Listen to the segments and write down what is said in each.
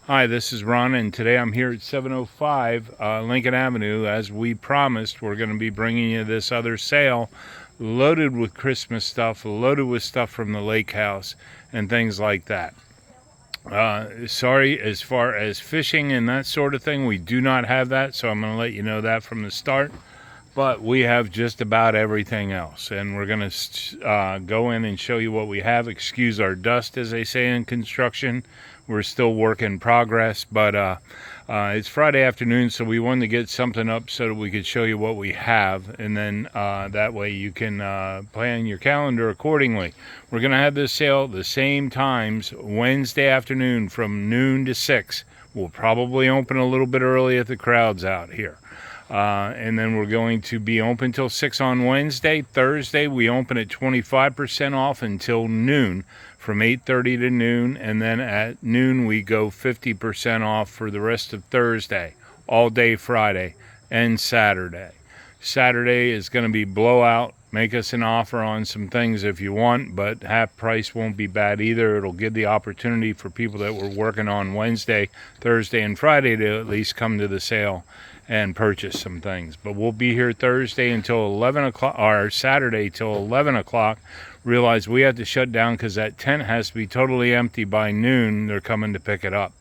Hi, this is Ron, and today I'm here at 705 Lincoln Avenue. As we promised, we're going to be bringing you this other sale loaded with Christmas stuff, loaded with stuff from the lake house, and things like that. Sorry, as far as fishing and that sort of thing, we do not have that, so I'm going to let you know that from the start. But we have just about everything else, and we're going to go in and show you what we have. Excuse our dust, as they say in construction. We're still work in progress, but it's Friday afternoon, so we wanted to get something up so that we could show you what we have, and then that way you can plan your calendar accordingly. We're going to have this sale the same times, Wednesday afternoon from noon to 6. We'll probably open a little bit early if the crowd's out here. And then we're going to be open till 6 on Wednesday. Thursday, we open at 25% off until noon, from 8:30 to noon. And then at noon, we go 50% off for the rest of Thursday, all day Friday, and Saturday. Saturday is going to be blowout. Make us an offer on some things if you want, but half price won't be bad either. It'll give the opportunity for people that were working on Wednesday, Thursday, and Friday to at least come to the sale and purchase some things. But we'll be here Thursday until 11 o'clock, or Saturday till 11 o'clock. Realize we have to shut down because that tent has to be totally empty by noon. They're coming to pick it up.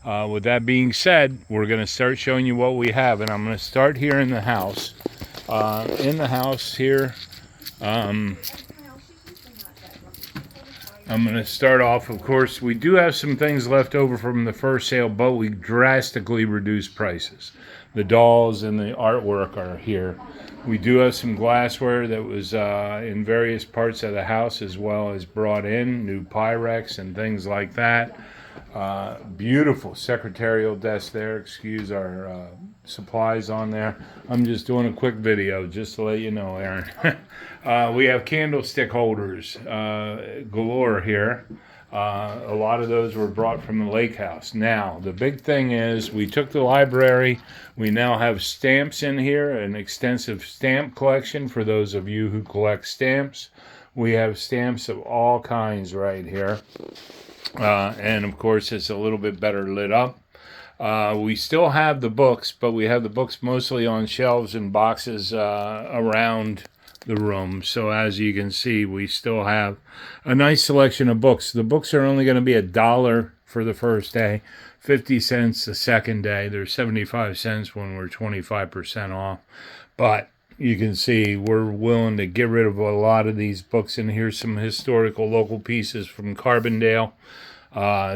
With that being said, we're going to start showing you what we have, and I'm going to start here in the house. In the house here, I'm going to start off, of course, we do have some things left over from the first sale, but we drastically reduced prices. The dolls and the artwork are here. We do have some glassware that was in various parts of the house as well as brought in, new Pyrex and things like that. Beautiful secretarial desk there. Excuse our supplies on there. I'm just doing a quick video just to let you know, Aaron. We have candlestick holders galore here. A lot of those were brought from the lake house. Now, the big thing is we took the library. We now have stamps in here, an extensive stamp collection for those of you who collect stamps. We have stamps of all kinds right here. And of course, it's a little bit better lit up. We still have the books, but we have the books mostly on shelves and boxes around the room. So as you can see, we still have a nice selection of books. The books are only going to be $1 for the first day, 50 cents the second day. They're 75 cents when we're 25% off. But you can see we're willing to get rid of a lot of these books. And here's some historical local pieces from Carbondale.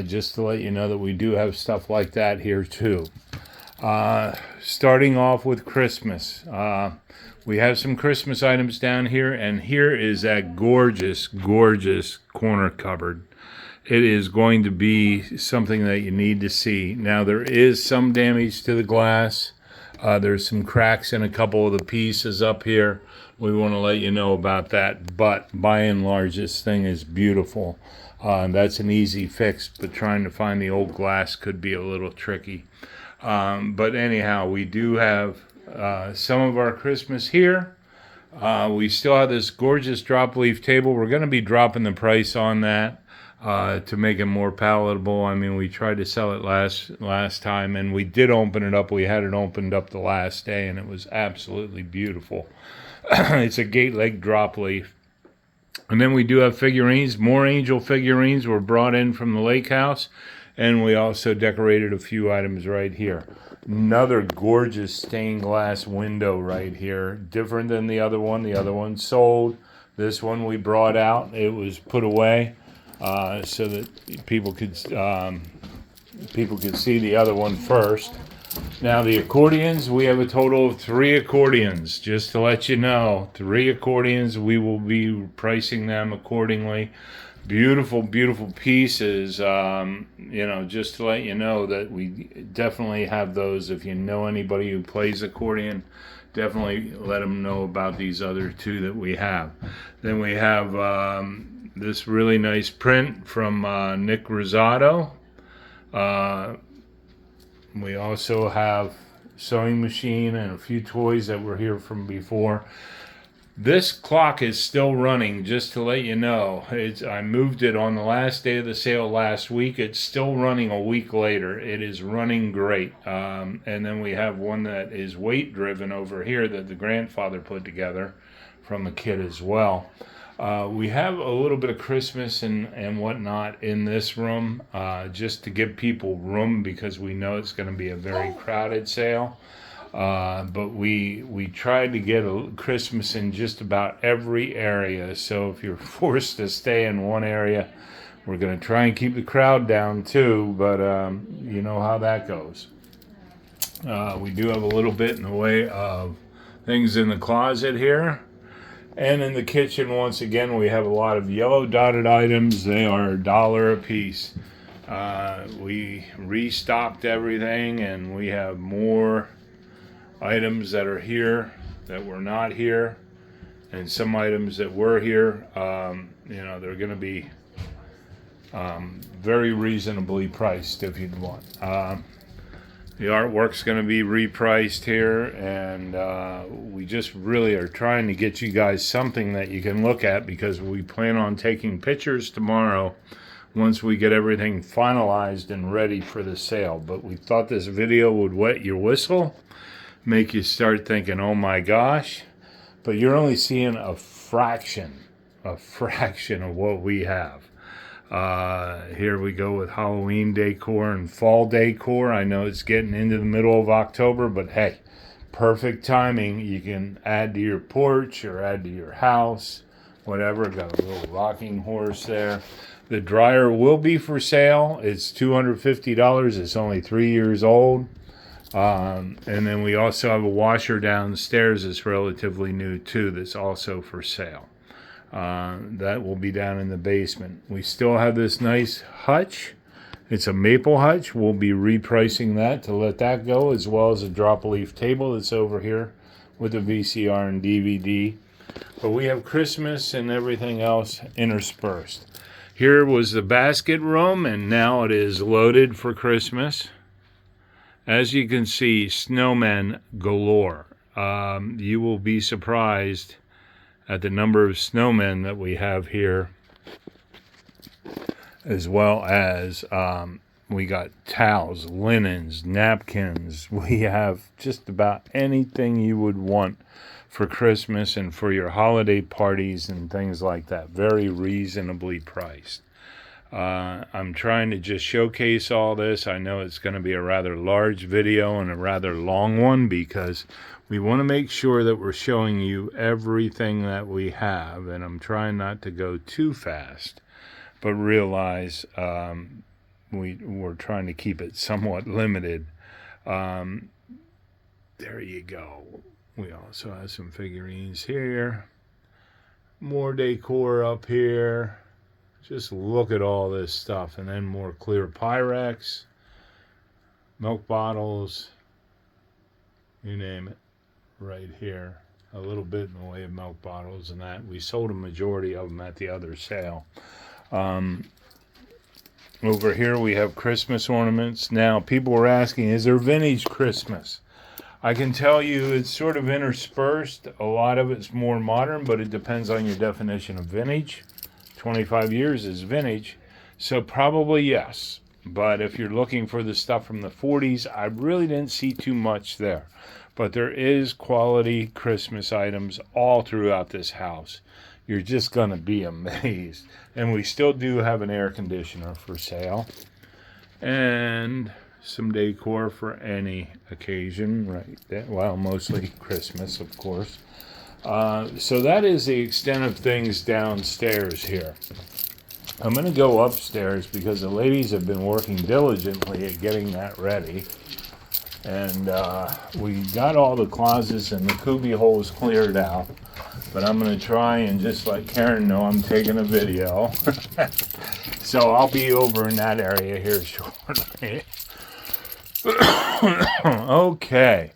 Just to let you know that we do have stuff like that here too. Starting off with Christmas. We have some Christmas items down here, and here is that gorgeous, gorgeous corner cupboard. It is going to be something that you need to see. Now, there is some damage to the glass. There's some cracks in a couple of the pieces up here. We want to let you know about that, but by and large, this thing is beautiful. That's an easy fix, but trying to find the old glass could be a little tricky. But anyhow, we do have some of our Christmas here. We still have this gorgeous drop leaf table. We're going to be dropping the price on that to make it more palatable. I mean, we tried to sell it last time, and we did open it up. We had it opened up the last day, and it was absolutely beautiful. It's a gate leg drop leaf. And then we do have figurines. More angel figurines were brought in from the lake house. And we also decorated a few items right here. Another gorgeous stained glass window right here. Different than the other one. The other one sold. This one we brought out. It was put away so that people could see the other one first. Now the accordions, we have a total of 3 accordions. Just to let you know, 3 accordions. We will be pricing them accordingly. Beautiful, beautiful pieces. Just to let you know that we definitely have those. If you know anybody who plays accordion, definitely let them know about these other 2 that we have. Then we have this really nice print from Nick Rosado. We also have sewing machine and a few toys that were here from before. This clock is still running, just to let you know. I moved it on the last day of the sale last week. It's still running a week later. It is running great. And then we have one that is weight driven over here that the grandfather put together from a kit as well. We have a little bit of Christmas and whatnot in this room, just to give people room because we know it's going to be a very crowded sale. But we tried to get a Christmas in just about every area. So if you're forced to stay in one area, we're going to try and keep the crowd down too. But you know how that goes. We do have a little bit in the way of things in the closet here. And in the kitchen, once again, we have a lot of yellow dotted items. They are $1 a piece. We restocked everything, and we have more items that are here that were not here, and some items that were here. You know, they're going to be very reasonably priced if you'd want. The artwork's going to be repriced here, and we just really are trying to get you guys something that you can look at, because we plan on taking pictures tomorrow once we get everything finalized and ready for the sale. But we thought this video would wet your whistle, make you start thinking, oh my gosh, but you're only seeing a fraction of what we have. Here we go with Halloween decor and fall decor. I know it's getting into the middle of October, but hey, perfect timing. You can add to your porch or add to your house, whatever. Got a little rocking horse there. The dryer will be for sale. It's $250. It's only 3 years old. And then we also have a washer downstairs that's relatively new too, that's also for sale. That will be down in the basement. We still have this nice hutch. It's a maple hutch. We'll be repricing that to let that go, as well as a drop leaf table that's over here with a VCR and DVD. But we have Christmas and everything else interspersed. Here was the basket room, and now it is loaded for Christmas. As you can see, snowmen galore. You will be surprised at the number of snowmen that we have here, as well as we got towels, linens, napkins. We have just about anything you would want for Christmas and for your holiday parties and things like that. Very reasonably priced. I'm trying to just showcase all this. I know it's going to be a rather large video and a rather long one, because we want to make sure that we're showing you everything that we have, and I'm trying not to go too fast, but realize we're trying to keep it somewhat limited. There you go. We also have some figurines here, more decor up here. Just look at all this stuff. And then more clear Pyrex, milk bottles, you name it, right here. A little bit in the way of milk bottles and that. We sold a majority of them at the other sale. Over here we have Christmas ornaments. Now, people were asking, is there vintage Christmas? I can tell you it's sort of interspersed. A lot of it's more modern, but it depends on your definition of vintage. 25 years is vintage, so probably yes. But if you're looking for the stuff from the 40s, I really didn't see too much there. But there is quality Christmas items all throughout this house. You're just going to be amazed. And we still do have an air conditioner for sale. And some decor for any occasion, right? Well, mostly Christmas, of course. So that is the extent of things downstairs here. I'm going to go upstairs because the ladies have been working diligently at getting that ready. And we got all the closets and the cubby holes cleared out. But I'm going to try and just let Karen know I'm taking a video. So I'll be over in that area here shortly. Okay.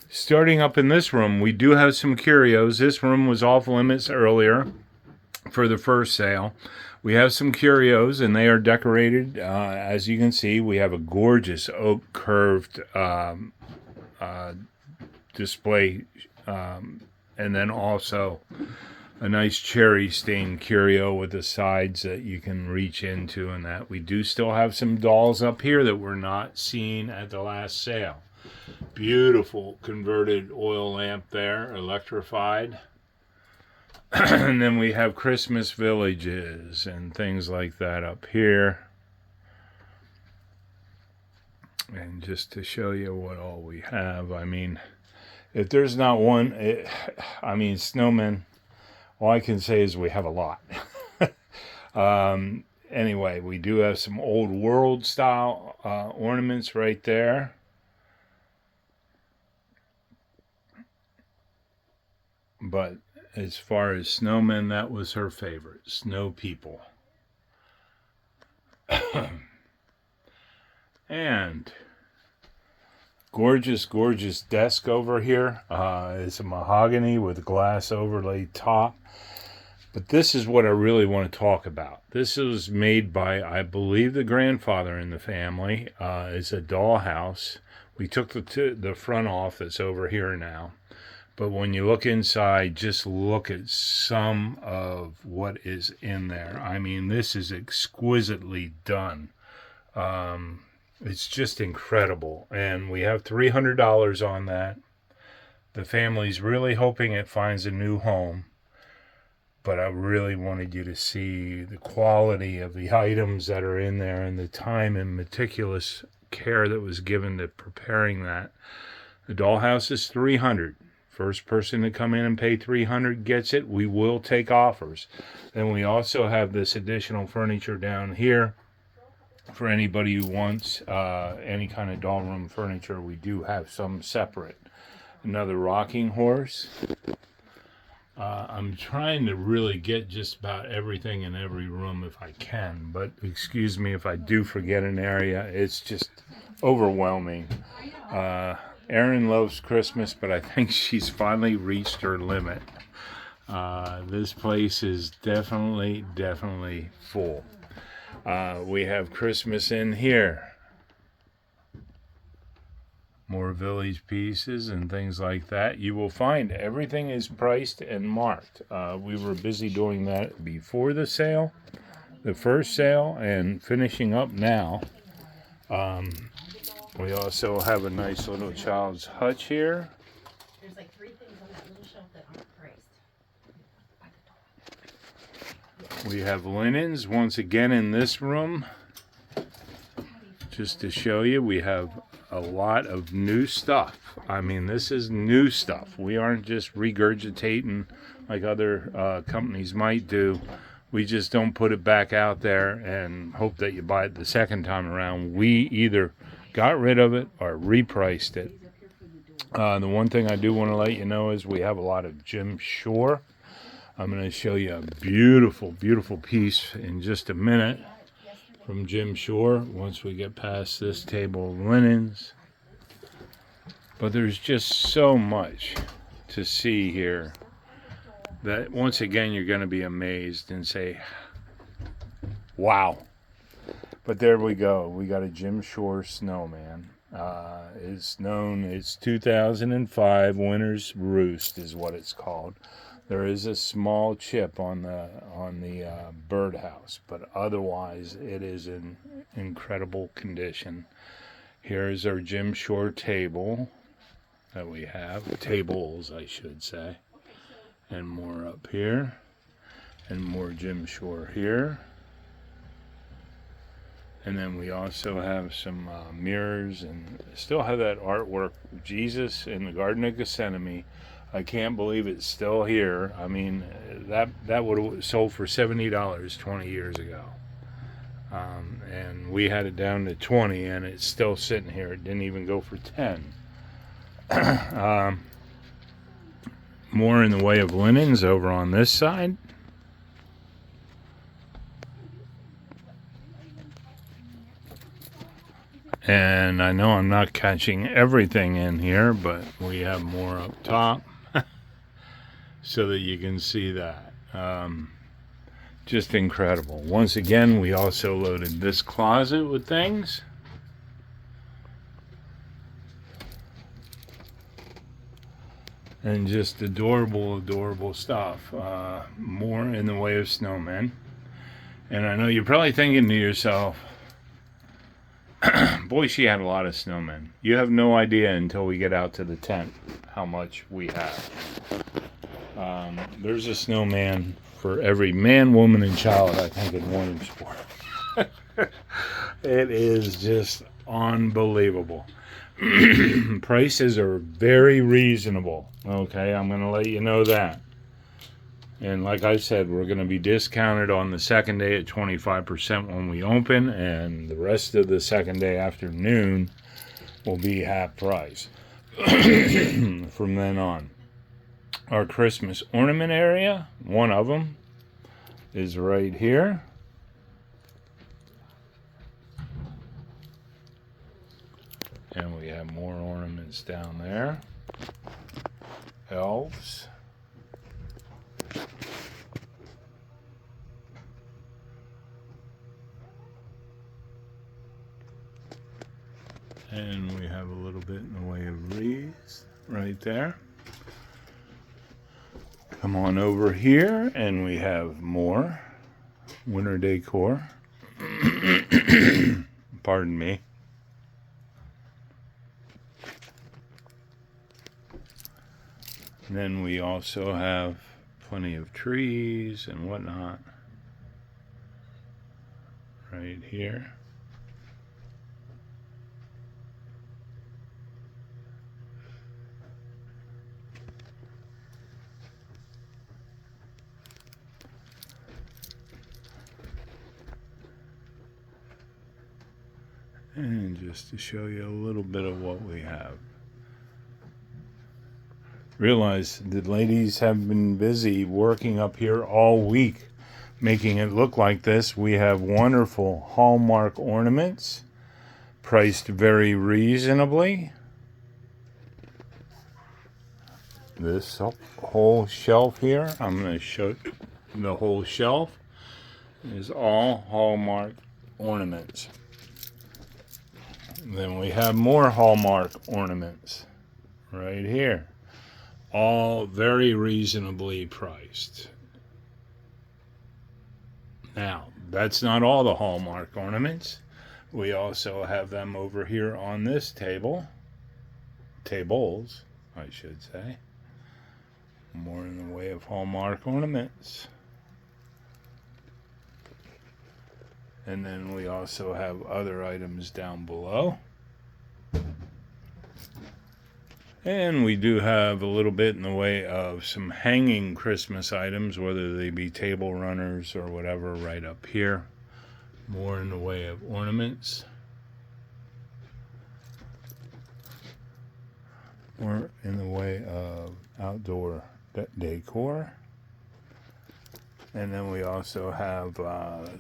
Starting up in this room, we do have some curios. This room was off limits earlier for the first sale. We have some curios, and they are decorated. As you can see, we have a gorgeous oak curved display And then also a nice cherry stained curio with the sides that you can reach into, and that we do still have some dolls up here that we're not seeing at the last sale. Beautiful converted oil lamp there, electrified. And then we have Christmas villages and things like that up here. And just to show you what all we have, I mean, if there's not one, snowmen, all I can say is we have a lot. Anyway, we do have some old world style ornaments right there. But as far as snowmen, that was her favorite, snow people. And gorgeous, gorgeous desk over here. It's a mahogany with a glass overlay top. But this is what I really want to talk about. This was made by, I believe, the grandfather in the family. It's a dollhouse. We took the front off. It's over here now. But when you look inside, just look at some of what is in there. I mean, this is exquisitely done. It's just incredible. And we have $300 on that. The family's really hoping it finds a new home. But I really wanted you to see the quality of the items that are in there and the time and meticulous care that was given to preparing that. The dollhouse is $300. First person to come in and pay $300 gets it. We will take offers. Then we also have this additional furniture down here for anybody who wants any kind of doll room furniture. We do have some separate. Another rocking horse. I'm trying to really get just about everything in every room if I can, but excuse me if I do forget an area. It's just overwhelming. Erin loves Christmas, but I think she's finally reached her limit. This place is definitely full. We have Christmas in here. More village pieces and things like that. You will find everything is priced and marked. We were busy doing that before the sale, the first sale, and finishing up now. We also have a nice little child's hutch here. There's like 3 things on that little shelf that aren't priced. We have linens once again in this room. Just to show you, we have a lot of new stuff. I mean, this is new stuff. We aren't just regurgitating like other companies might do. We just don't put it back out there and hope that you buy it the second time around. We either got rid of it or repriced it. The one thing I do want to let you know is we have a lot of Jim Shore. I'm going to show you a beautiful, beautiful piece in just a minute from Jim Shore once we get past this table of linens. But there's just so much to see here that once again you're going to be amazed and say, wow. But there we go. We got a Jim Shore snowman. It's known, it's 2005 Winter's Roost is what it's called. There is a small chip on the birdhouse, but otherwise it is in incredible condition. Here's our Jim Shore table that we have. Tables, I should say. And more up here. And more Jim Shore here. And then we also have some mirrors and still have that artwork, Jesus in the Garden of Gethsemane. I can't believe it's still here. I mean, that would have sold for $70 20 years ago. And we had it down to 20 and it's still sitting here. It didn't even go for 10. More in the way of linens over on this side. And I know I'm not catching everything in here, but we have more up top so that you can see that. Just incredible. Once again, we also loaded this closet with things. and just adorable, adorable stuff. More in the way of snowmen. And I know you're probably thinking to yourself, boy, she had a lot of snowmen. You have no idea until we get out to the tent how much we have. There's a snowman for every man, woman, and child, I think, in Williamsport. It is just unbelievable. Prices are very reasonable. Okay, I'm going to let you know that. And like I said, we're going to be discounted on the second day at 25% when we open, and the rest of the second day afternoon will be half price from then on. Our Christmas ornament area, one of them, is right here. And we have more ornaments down there. Elves. And we have a little bit in the way of wreaths right there. Come on over here and we have more winter decor. Pardon me. And then we also have plenty of trees and whatnot right here. And just to show you a little bit of what we have. Realize the ladies have been busy working up here all week, making it look like this. We have wonderful Hallmark ornaments, priced very reasonably. This whole shelf here, I'm going to show the whole shelf, is all Hallmark ornaments. Then we have more Hallmark ornaments right here. All very reasonably priced. Now, that's not all the Hallmark ornaments. We also have them over here on this table. Tables, I should say. More in the way of Hallmark ornaments. And then we also have other items down below. And we do have a little bit in the way of some hanging Christmas items, whether they be table runners or whatever, right up here. More in the way of ornaments. More in the way of outdoor decor. And then we also have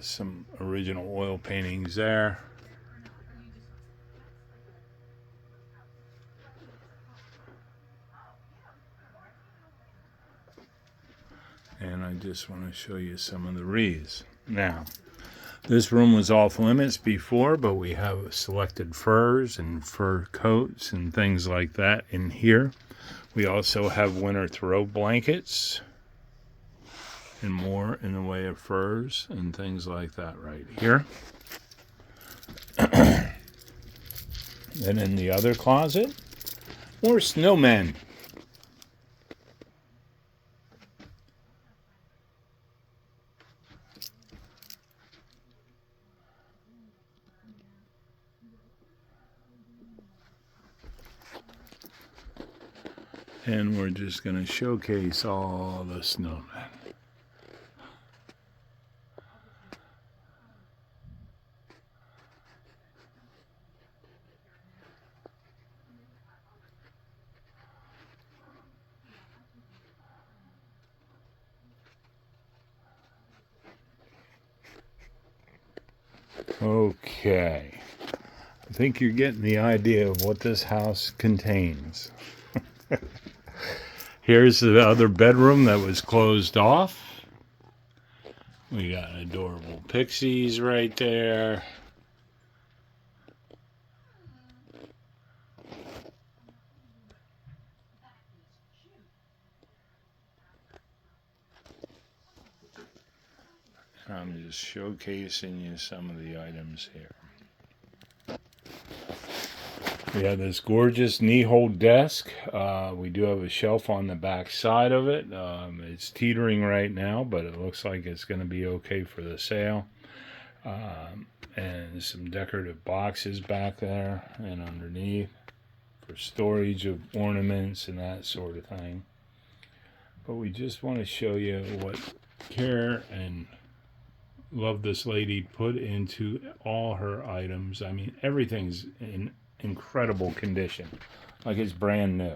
some original oil paintings there. And I just want to show you some of the wreaths. Now, this room was off limits before, but we have selected furs and fur coats and things like that in here. We also have winter throw blankets and more in the way of furs and things like that right here. And in the other closet, more snowmen. And we're just going to showcase all the snowmen. Okay. I think you're getting the idea of what this house contains. Here's the other bedroom that was closed off. We got adorable pixies right there. I'm just showcasing you some of the items here. We have this gorgeous knee-hold desk. We do have a shelf on the back side of it. It's teetering right now, but it looks like it's going to be okay for the sale. And some decorative boxes back there and underneath for storage of ornaments and that sort of thing. But we just want to show you what care and love this lady put into all her items. I mean, everything's in incredible condition, like it's brand new.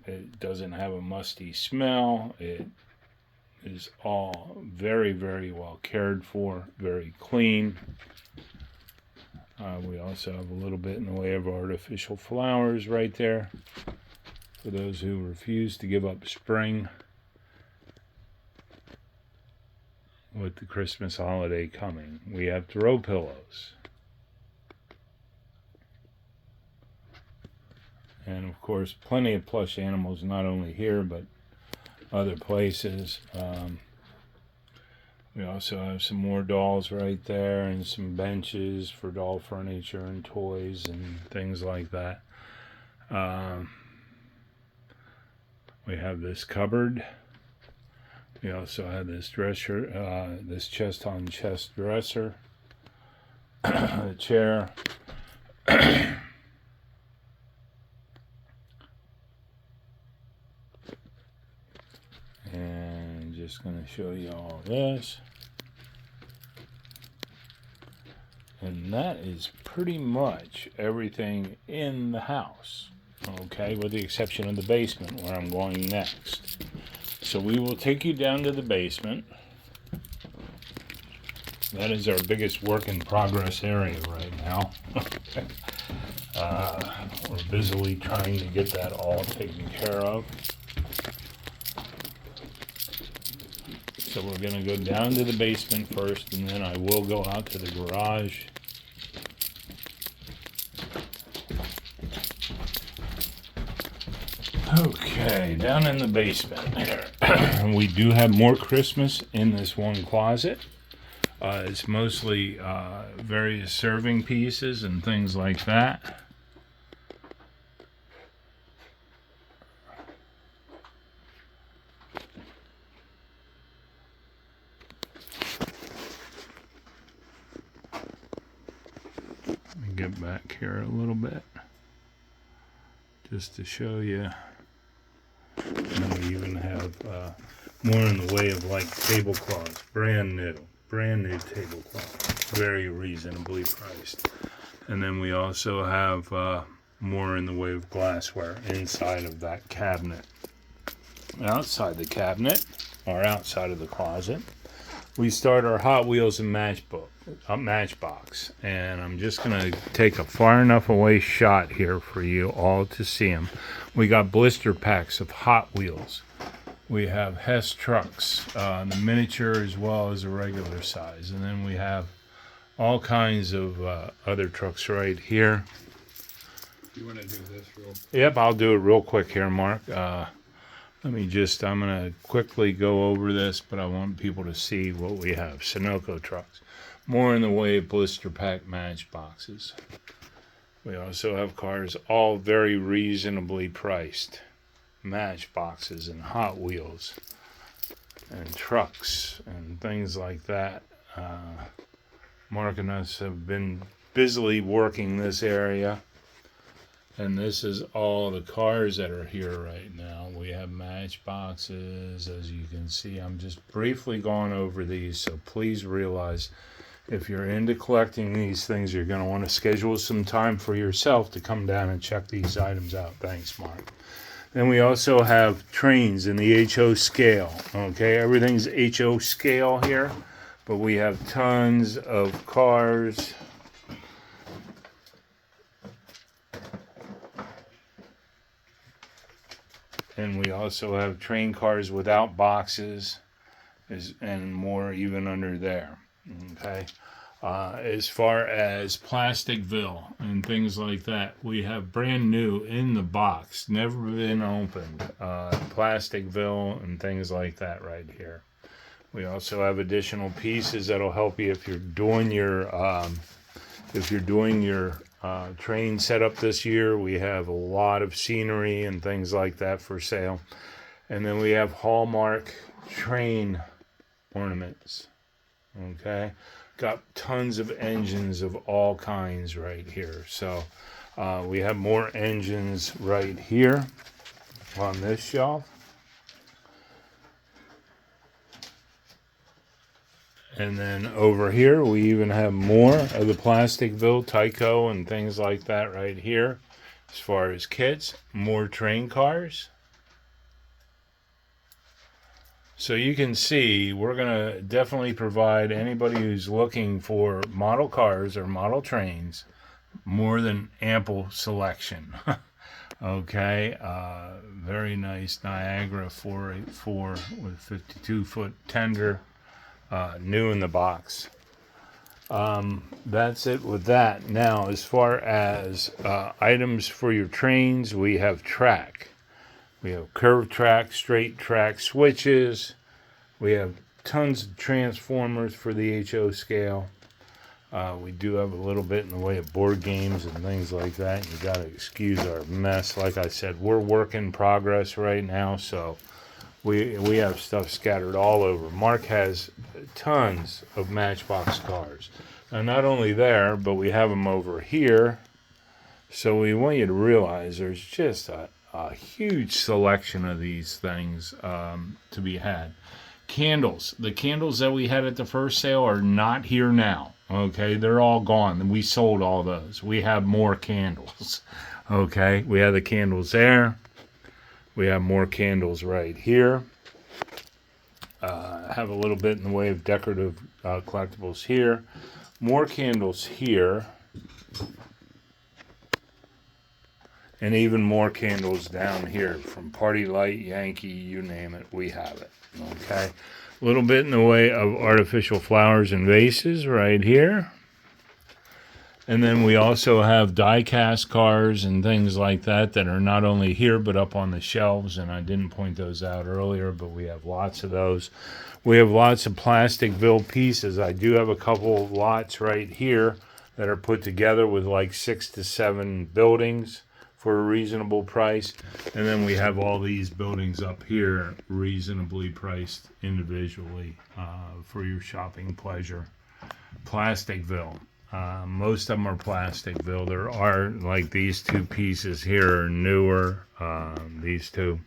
It doesn't have a musty smell. It is all very, very well cared for, very clean. We also have a little bit in the way of artificial flowers right there for those who refuse to give up spring with the Christmas holiday coming. We have throw pillows. And of course, plenty of plush animals, not only here, but other places. We also have some more dolls right there and some benches for doll furniture and toys and things like that. We have this cupboard. We also have this dresser, this chest-on-chest dresser, a chair. And just going to show you all this. And that is pretty much everything in the house. Okay, with the exception of the basement where I'm going next. So we will take you down to the basement. That is our biggest work in progress area right now. We're busily trying to get that all taken care of. So we're going to go down to the basement first, and then I will go out to the garage. Okay, down in the basement here. We do have more Christmas in this one closet. It's mostly various serving pieces and things like that. Let me get back here a little bit just to show you. And we even have more in the way of like tablecloths, brand new tablecloths, very reasonably priced. And then we also have more in the way of glassware inside of that cabinet. Outside the cabinet, or outside of the closet, we start our Hot Wheels and Matchbox. And I'm just going to take a far enough away shot here for you all to see them. We got blister packs of Hot Wheels. We have Hess trucks, the miniature as well as the regular size. And then we have all kinds of other trucks right here. You want to do this real? Yep, I'll do it real quick here, Mark. I'm going to quickly go over this, but I want people to see what we have. Sunoco trucks. More in the way of blister pack matchboxes. We also have cars, all very reasonably priced. Matchboxes and Hot Wheels. And trucks and things like that. Mark and us have been busily working this area. And this is all the cars that are here right now. We have matchboxes, as you can see. I'm just briefly going over these, so please realize if you're into collecting these things, you're going to want to schedule some time for yourself to come down and check these items out. Thanks, Mark. Then we also have trains in the HO scale. Okay, everything's HO scale here, but we have tons of cars. And we also have train cars without boxes and more even under there. Okay. As far as Plasticville and things like that, we have brand new in the box, never been opened. Plasticville and things like that right here. We also have additional pieces that'll help you if you're doing your train setup this year. We have a lot of scenery and things like that for sale. And then we have Hallmark train ornaments. Okay, got tons of engines of all kinds right here. So we have more engines right here on this shelf. And then over here, we even have more of the Plasticville, Tyco, and things like that right here. As far as kits, more train cars. So you can see, we're going to definitely provide anybody who's looking for model cars or model trains more than ample selection. Okay, very nice Niagara 484 with 52-foot tender. New in the box. That's it with that. Now, as far as items for your trains, we have track. We have curved track, straight track switches. We have tons of transformers for the HO scale. We do have a little bit in the way of board games and things like that. You got to excuse our mess. Like I said, we're work in progress right now, so we have stuff scattered all over. Mark has tons of Matchbox cars. And not only there, but we have them over here. So we want you to realize there's just a huge selection of these things to be had. Candles. The candles that we had at the first sale are not here now. Okay, they're all gone. We sold all those. We have more candles. Okay, we have the candles there. We have more candles right here. Have a little bit in the way of decorative collectibles here. More candles here. And even more candles down here. From Party Light, Yankee, you name it, we have it. Okay. A little bit in the way of artificial flowers and vases right here. And then we also have die-cast cars and things like that that are not only here but up on the shelves. And I didn't point those out earlier, but we have lots of those. We have lots of Plasticville pieces. I do have a couple of lots right here that are put together with like 6 to 7 buildings for a reasonable price. And then we have all these buildings up here reasonably priced individually for your shopping pleasure. Plasticville. Most of them are Plasticville. There are, like these two pieces here are newer, these two.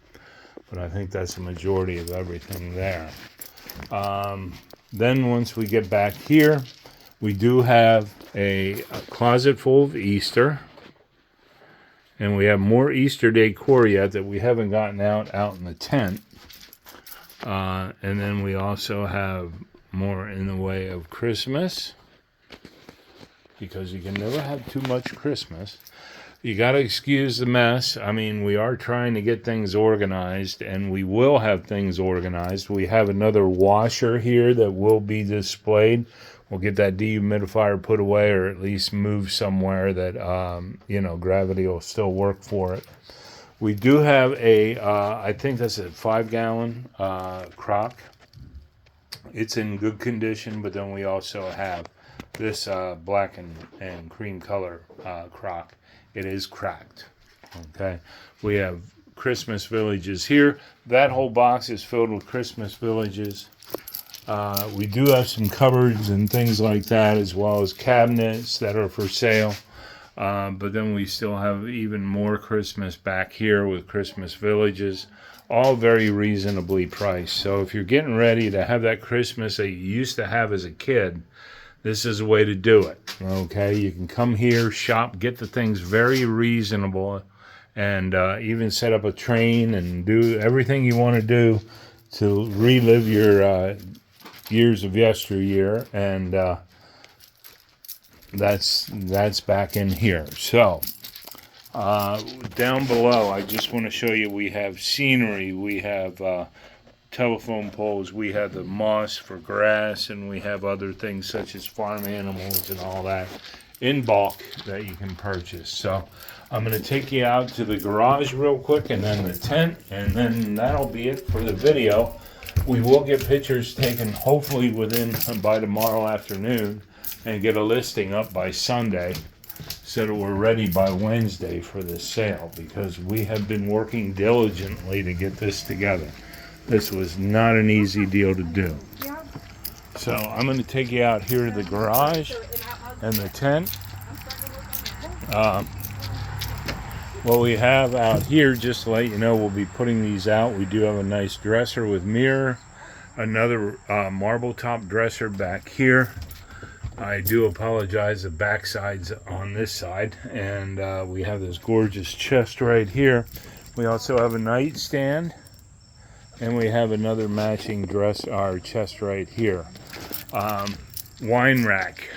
But I think that's the majority of everything there. Then once we get back here, we do have a closet full of Easter. And we have more Easter decor yet that we haven't gotten out in the tent. And then we also have more in the way of Christmas. Because you can never have too much Christmas. You got to excuse the mess. I mean, we are trying to get things organized, and we will have things organized. We have another washer here that will be displayed. We'll get that dehumidifier put away, or at least move somewhere that, gravity will still work for it. We do have I think that's a 5-gallon crock. It's in good condition, but then we also have this black and cream color crock. It is cracked. Okay, we have Christmas villages here. That whole box is filled with Christmas villages. We do have some cupboards and things like that, as well as cabinets that are for sale. But then we still have even more Christmas back here with Christmas villages, all very reasonably priced. So if you're getting ready to have that Christmas that you used to have as a kid, this is a way to do it. Okay, you can come here, shop, get the things very reasonable, and even set up a train and do everything you want to do to relive your years of yesteryear. And that's back in here. So down below, I just want to show you, we have scenery, we have telephone poles, we have the moss for grass, and we have other things such as farm animals and all that in bulk that you can purchase. So I'm going to take you out to the garage real quick and then the tent, and then that'll be it for the video. We will get pictures taken hopefully by tomorrow afternoon and get a listing up by Sunday so that we're ready by Wednesday for the sale, because we have been working diligently to get this together. This was not an easy deal to do. So I'm going to take you out here to the garage and the tent. What we have out here, just to let you know, we'll be putting these out. We do have a nice dresser with mirror, another marble top dresser back here. I do apologize, the backside's on this side, and we have this gorgeous chest right here. We also have a nightstand, and we have another matching chest right here. Wine rack.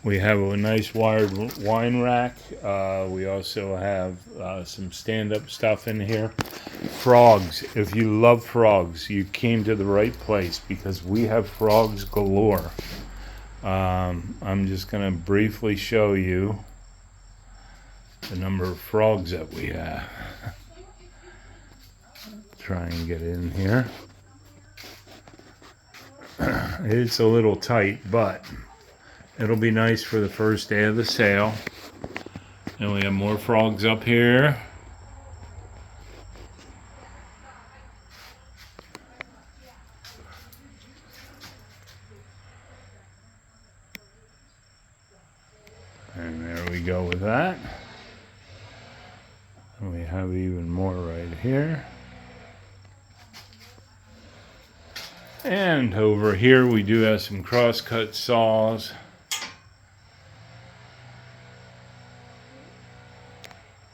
We have a nice wired wine rack. We also have some stand-up stuff in here. Frogs. If you love frogs, you came to the right place, because we have frogs galore. I'm just going to briefly show you the number of frogs that we have. Try and get in here. It's a little tight, but it'll be nice for the first day of the sale. And we have more frogs up here. And there we go with that. And we have even more right here. And over here we do have some crosscut saws.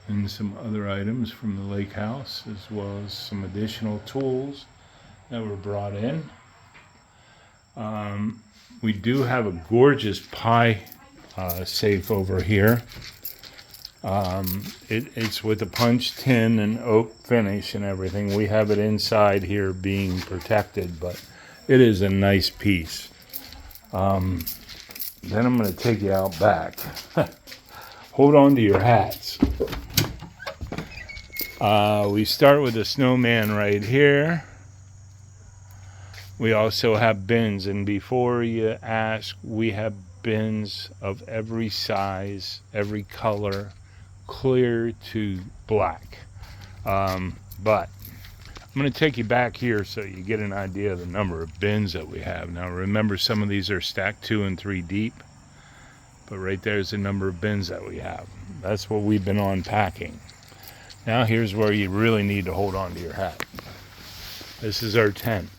And some other items from the lake house, as well as some additional tools that were brought in. We do have a gorgeous pie safe over here. It's with a punch tin and oak finish and everything. We have it inside here being protected, but it is a nice piece. Then I'm going to take you out back. Hold on to your hats. We start with a snowman right here. We also have bins, and before you ask, we have bins of every size, every color, clear to black. But I'm going to take you back here so you get an idea of the number of bins that we have. Now remember, some of these are stacked 2 and 3 deep, but right there's the number of bins that we have. That's what we've been unpacking. Now here's where you really need to hold on to your hat. This is our tent.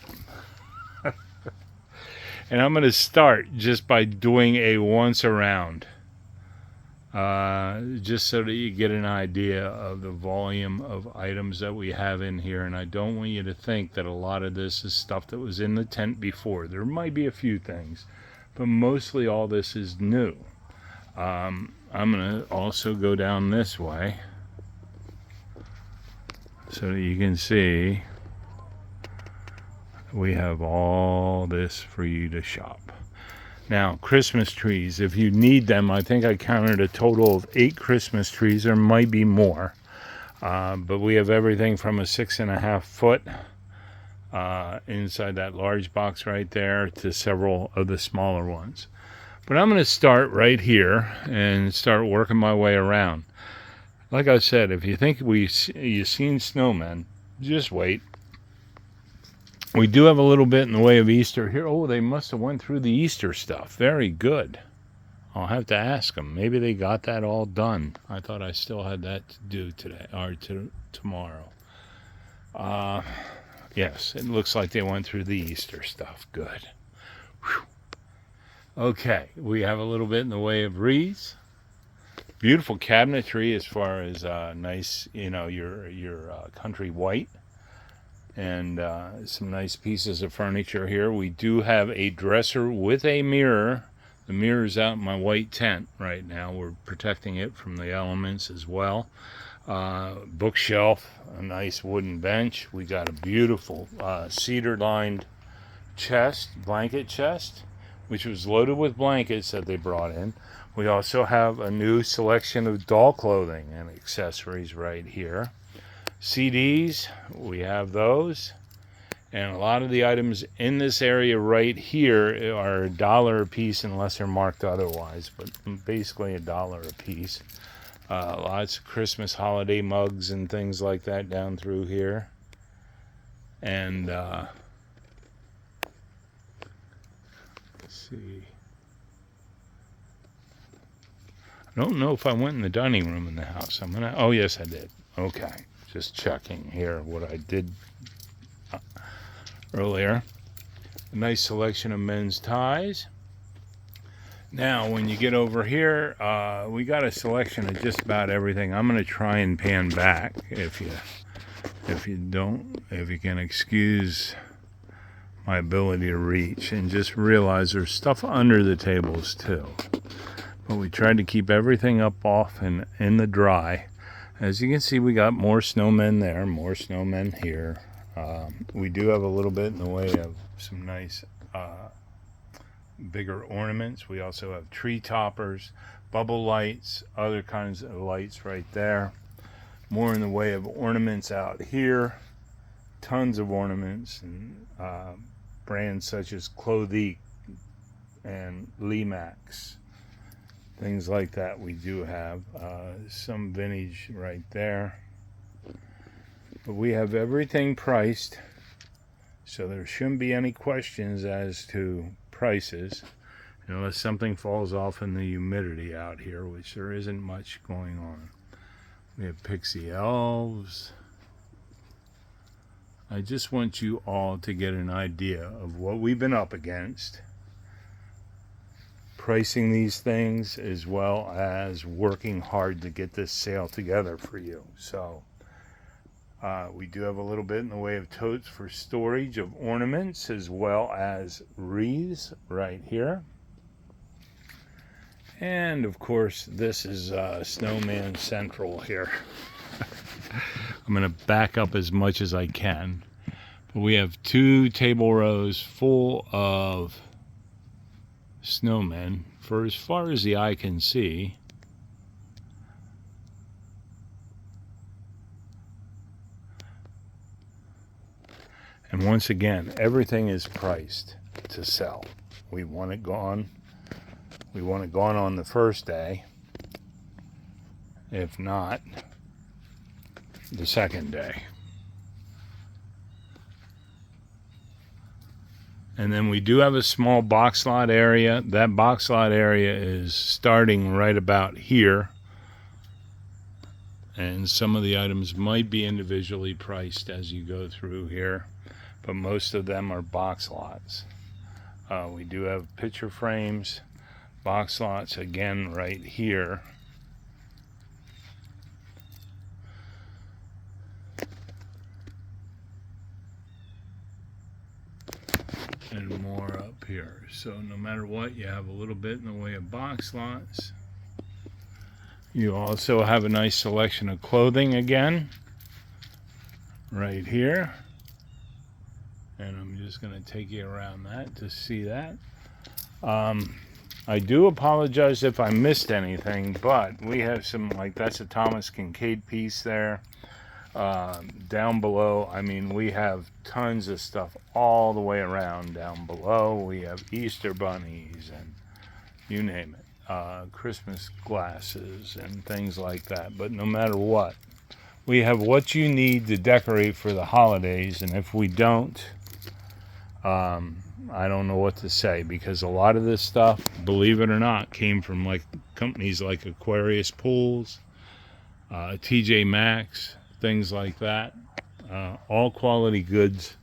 And I'm going to start just by doing a once around. Just so that you get an idea of the volume of items that we have in here. And I don't want you to think that a lot of this is stuff that was in the tent before. There might be a few things, but mostly all this is new. I'm going to also go down this way so that you can see we have all this for you to shop. Now, Christmas trees, if you need them, I think I counted a total of 8 Christmas trees. There might be more, but we have everything from a 6.5 foot inside that large box right there to several of the smaller ones. But I'm going to start right here and start working my way around. Like I said, if you think you've seen snowmen, just wait. We do have a little bit in the way of Easter here. Oh, they must have went through the Easter stuff. Very good. I'll have to ask them. Maybe they got that all done. I thought I still had that to do today or tomorrow. Yes, it looks like they went through the Easter stuff. Good. Whew. Okay, we have a little bit in the way of wreaths. Beautiful cabinetry as far as nice, your country white. And some nice pieces of furniture here. We do have a dresser with a mirror. The mirror's out in my white tent right now. We're protecting it from the elements as well. Bookshelf, a nice wooden bench. We got a beautiful cedar-lined chest, blanket chest. which was loaded with blankets that they brought in. We also have a new selection of doll clothing and accessories right here. CDs, we have those. And a lot of the items in this area right here are $1 a piece unless they're marked otherwise, but basically $1 a piece. Lots of Christmas holiday mugs and things like that down through here. And let's see. I don't know if I went in the dining room in the house. Oh yes, I did. Okay, just checking here what I did earlier. A nice selection of men's ties. Now, when you get over here, we got a selection of just about everything. I'm going to try and pan back if you can excuse my ability to reach, and just realize there's stuff under the tables too. But we tried to keep everything up off and in the dry. As you can see, we got more snowmen there, more snowmen here. We do have a little bit in the way of some nice bigger ornaments. We also have tree toppers, bubble lights, other kinds of lights right there. More in the way of ornaments out here. Tons of ornaments and brands such as Clothique and Limax. Things like that we do have. Some vintage right there. But we have everything priced, so there shouldn't be any questions as to prices, unless something falls off in the humidity out here, which there isn't much going on. We have Pixie Elves. I just want you all to get an idea of what we've been up against, pricing these things, as well as working hard to get this sale together for you. So we do have a little bit in the way of totes for storage of ornaments, as well as wreaths right here. And of course, this is Snowman Central here. I'm going to back up as much as I can. But we have 2 table rows full of snowmen for as far as the eye can see. And once again, everything is priced to sell. We want it gone. We want it gone on the first day. If not, the second day. And then we do have a small box lot area. That box lot area is starting right about here. And some of the items might be individually priced as you go through here, but most of them are box lots. We do have picture frames, box lots again right here. And more up here. So no matter what, you have a little bit in the way of box lots. You also have a nice selection of clothing again right here. And I'm just going to take you around that to see that. I do apologize if I missed anything, but we have some, like that's a Thomas Kincaid piece there. Down below, I mean, we have tons of stuff all the way around down below. We have Easter bunnies and you name it, Christmas glasses and things like that. But no matter what, we have what you need to decorate for the holidays. And if we don't, I don't know what to say, because a lot of this stuff, believe it or not, came from like companies like Aquarius Pools, TJ Maxx, things like that. All quality goods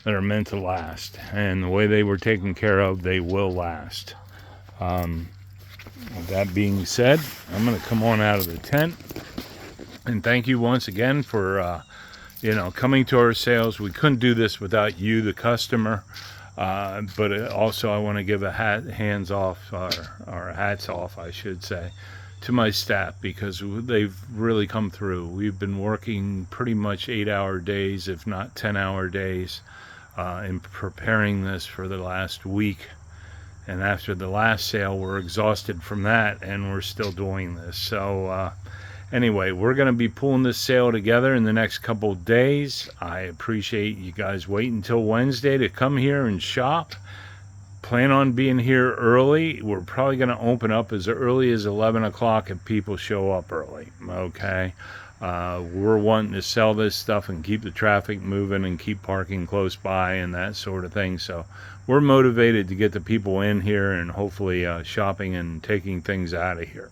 that are meant to last, and the way they were taken care of, they will last. With that being said, I'm going to come on out of the tent and thank you once again for coming to our sales. We couldn't do this without you, the customer. But also I want to give a hats off, I should say, to my staff, because they've really come through. We've been working pretty much 8-hour days, if not 10-hour days, in preparing this for the last week. And after the last sale, we're exhausted from that, and we're still doing this. So anyway, we're going to be pulling this sale together in the next couple of days. I appreciate you guys waiting until Wednesday to come here and shop. Plan on being here early. We're probably going to open up as early as 11 o'clock if people show up early. Okay. We're wanting to sell this stuff and keep the traffic moving and keep parking close by and that sort of thing. So we're motivated to get the people in here and hopefully shopping and taking things out of here.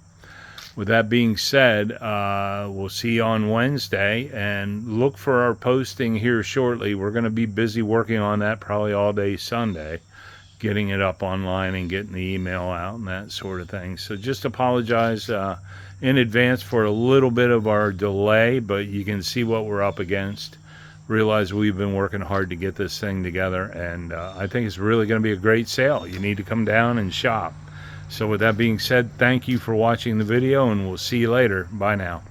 With that being said, we'll see you on Wednesday, and look for our posting here shortly. We're going to be busy working on that probably all day Sunday, getting it up online and getting the email out and that sort of thing. So just apologize in advance for a little bit of our delay, but you can see what we're up against. Realize we've been working hard to get this thing together, and I think it's really going to be a great sale. You need to come down and shop. So with that being said, thank you for watching the video, and we'll see you later. Bye now.